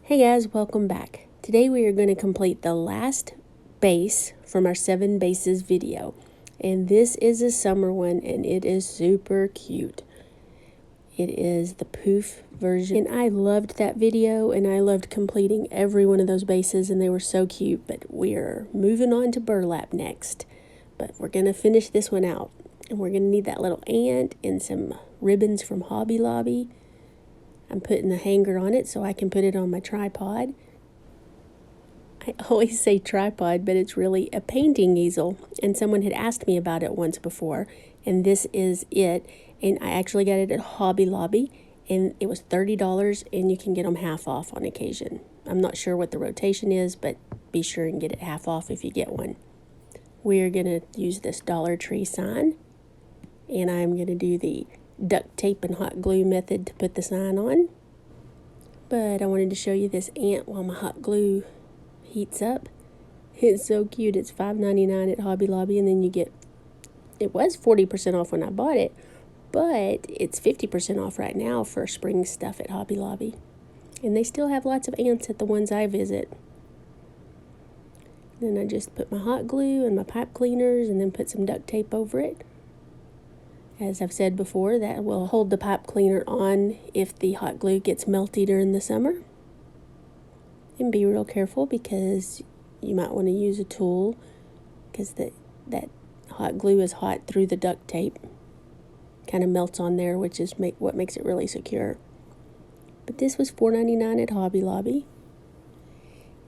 Hey guys, welcome back. Today we are going to complete the last base from our 7 bases video. And this is a summer one and it is super cute. It is the Poof version. And I loved that video and I loved completing every one of those bases and they were so cute. But we're moving on to burlap next. But we're going to finish this one out. And we're going to need that little ant and some ribbons from Hobby Lobby. I'm putting a hanger on it so I can put it on my tripod. I always say tripod, but it's really a painting easel. And someone had asked me about it once before, and this is it. And I actually got it at Hobby Lobby, and it was $30, and you can get them half off on occasion. I'm not sure what the rotation is, but be sure and get it half off if you get one. We're going to use this Dollar Tree sign, and I'm going to do the duct tape and hot glue method to put the sign on. But I wanted to show you this ant while my hot glue heats up. It's so cute. It's $5.99 at Hobby Lobby, and then you get, it was 40% off when I bought it, but it's 50% off right now for spring stuff at Hobby Lobby. And they still have lots of ants at the ones I visit. Then I just put my hot glue and my pipe cleaners and then put some duct tape over it. As I've said before, that will hold the pipe cleaner on if the hot glue gets melty during the summer. And be real careful because you might want to use a tool because that hot glue is hot through the duct tape. Kind of melts on there, which is what makes it really secure. But this was $4.99 at Hobby Lobby.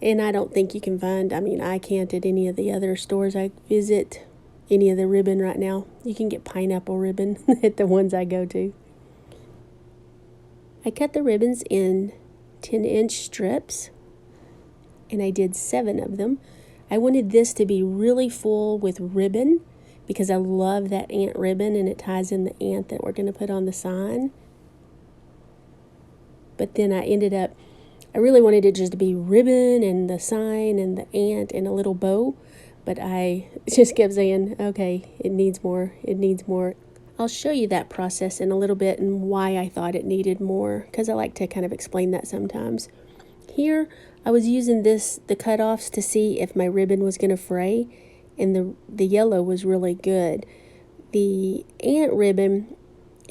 And I don't think you can find, I can't at any of the other stores I visit, any of the ribbon right now. You can get pineapple ribbon at the ones I go to. I cut the ribbons in 10-inch strips, and I did 7 of them. I wanted this to be really full with ribbon because I love that ant ribbon and it ties in the ant that we're going to put on the sign. But then I really wanted it just to be ribbon and the sign and the ant and a little bow. But I just kept saying, okay, it needs more, it needs more. I'll show you that process in a little bit and why I thought it needed more, because I like to kind of explain that sometimes. Here, I was using the cutoffs to see if my ribbon was going to fray, and the yellow was really good. The ant ribbon,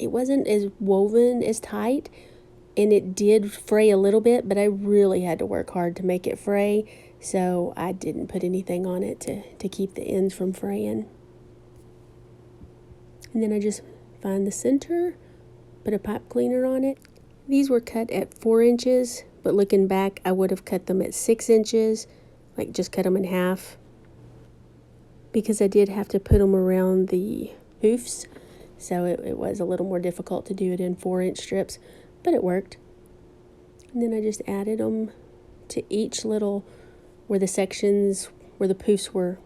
it wasn't as woven as tight, and it did fray a little bit, but I really had to work hard to make it fray. So I didn't put anything on it to keep the ends from fraying. And then I just find the center, put a pipe cleaner on it. These were cut at 4 inches, but looking back, I would have cut them at 6 inches, like just cut them in half. Because I did have to put them around the poofs, so it was a little more difficult to do it in 4-inch strips, but it worked. And then I just added them to each little, where the sections where the poofs were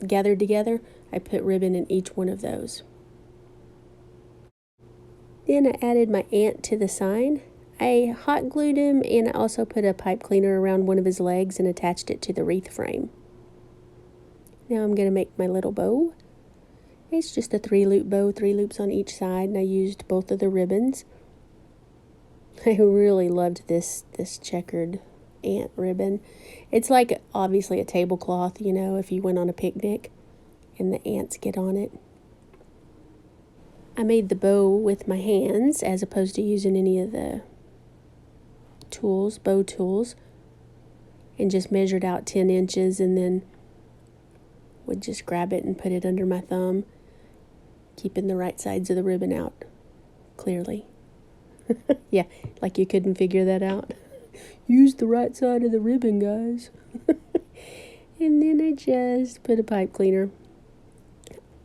gathered together, I put ribbon in each one of those. Then I added my ant to the sign. I hot glued him and I also put a pipe cleaner around one of his legs and attached it to the wreath frame. Now I'm going to make my little bow. It's just a 3-loop bow, 3 loops on each side, and I used both of the ribbons. I really loved this checkered ant ribbon. It's like obviously a tablecloth, if you went on a picnic and the ants get on it. I made the bow with my hands as opposed to using any of the bow tools, and just measured out 10 inches and then would just grab it and put it under my thumb, keeping the right sides of the ribbon out clearly. Yeah, like you couldn't figure that out. Use the right side of the ribbon, guys. And then I just put a pipe cleaner.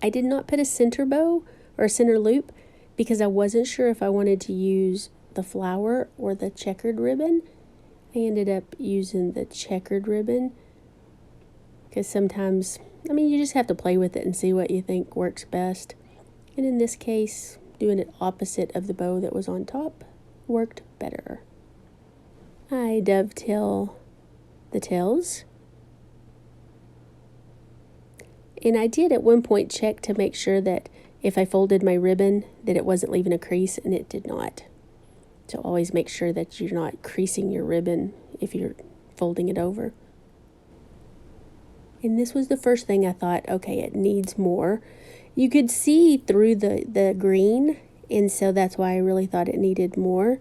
I did not put a center bow or a center loop because I wasn't sure if I wanted to use the flower or the checkered ribbon. I ended up using the checkered ribbon because sometimes, you just have to play with it and see what you think works best. And in this case, doing it opposite of the bow that was on top worked better. I dovetail the tails. And I did at one point check to make sure that if I folded my ribbon that it wasn't leaving a crease, and it did not. So always make sure that you're not creasing your ribbon if you're folding it over. And this was the first thing I thought, okay, it needs more. You could see through the green, and so that's why I really thought it needed more.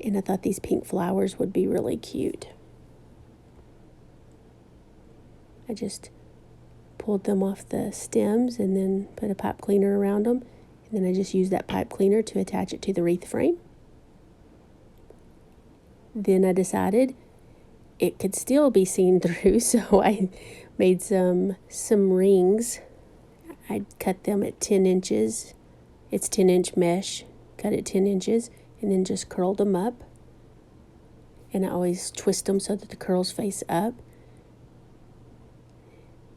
And I thought these pink flowers would be really cute. I just pulled them off the stems and then put a pipe cleaner around them. And then I just used that pipe cleaner to attach it to the wreath frame. Then I decided it could still be seen through, so I made some rings. I cut them at 10 inches. It's 10-inch mesh, cut it 10 inches, and then just curled them up. And I always twist them so that the curls face up.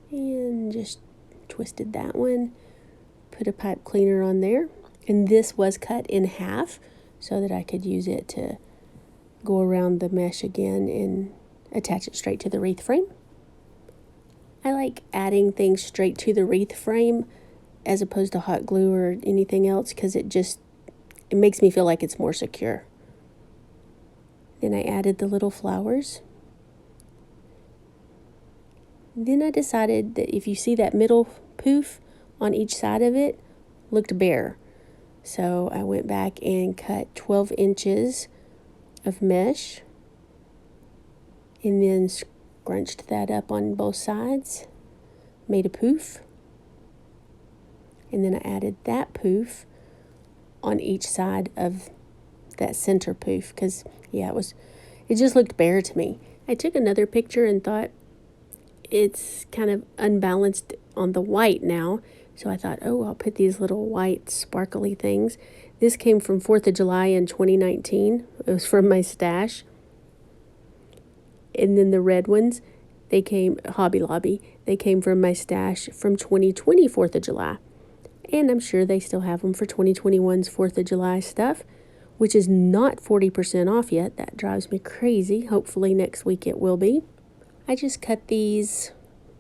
And just twisted that one. Put a pipe cleaner on there. And this was cut in half so that I could use it to go around the mesh again and attach it straight to the wreath frame. I like adding things straight to the wreath frame as opposed to hot glue or anything else because it makes me feel like it's more secure. Then I added the little flowers. Then I decided that if you see that middle poof on each side of it looked bare. So I went back and cut 12 inches of mesh and then scrunched that up on both sides, made a poof, and then I added that poof on each side of that center poof because, yeah, it just looked bare to me. I took another picture and thought it's kind of unbalanced on the white now, so I thought, oh, I'll put these little white sparkly things. This came from 4th of July in 2019. It was from my stash. And then the red ones, they came, Hobby Lobby, they came from my stash from 2020 4th of July. And I'm sure they still have them for 2021's 4th of July stuff, which is not 40% off yet. That drives me crazy. Hopefully next week it will be. I just cut these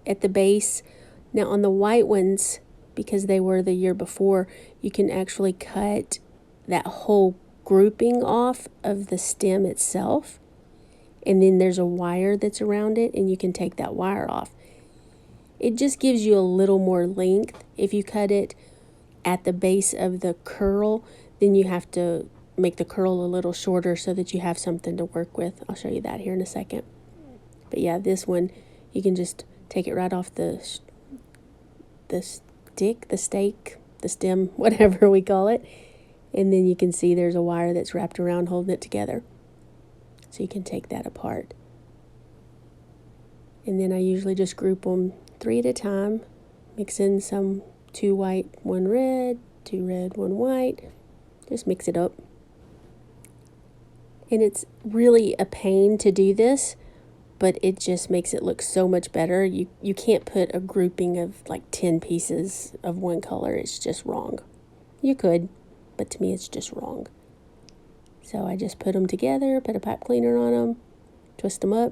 at the base. Now on the white ones, because they were the year before, you can actually cut that whole grouping off of the stem itself. And then there's a wire that's around it, and you can take that wire off. It just gives you a little more length. If you cut it at the base of the curl, then you have to make the curl a little shorter so that you have something to work with. I'll show you that here in a second. But yeah, this one, you can just take it right off the stick, the stake, the stem, whatever we call it. And then you can see there's a wire that's wrapped around holding it together. So you can take that apart. And then I usually just group them 3 at a time, mix in some 2 white, 1 red, 2 red, 1 white. Just mix it up. And it's really a pain to do this, but it just makes it look so much better. You can't put a grouping of like 10 pieces of one color. It's just wrong. You could, but to me it's just wrong. So I just put them together, put a pipe cleaner on them, twist them up.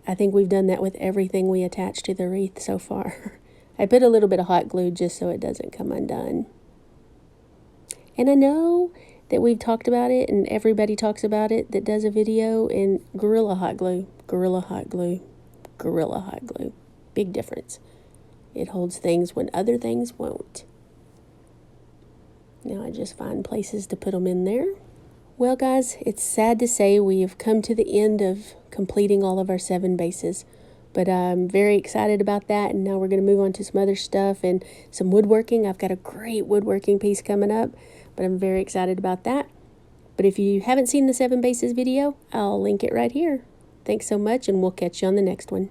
I think we've done that with everything we attach to the wreath so far. I put a little bit of hot glue just so it doesn't come undone. And I know that we've talked about it and everybody talks about it that does a video, and Gorilla Hot Glue, Gorilla Hot Glue, Gorilla Hot Glue. Big difference. It holds things when other things won't. Now I just find places to put them in there. Well, guys, it's sad to say we have come to the end of completing all of our 7 bases, but I'm very excited about that, and now we're going to move on to some other stuff and some woodworking. I've got a great woodworking piece coming up, but I'm very excited about that. But if you haven't seen the 7 bases video, I'll link it right here. Thanks so much, and we'll catch you on the next one.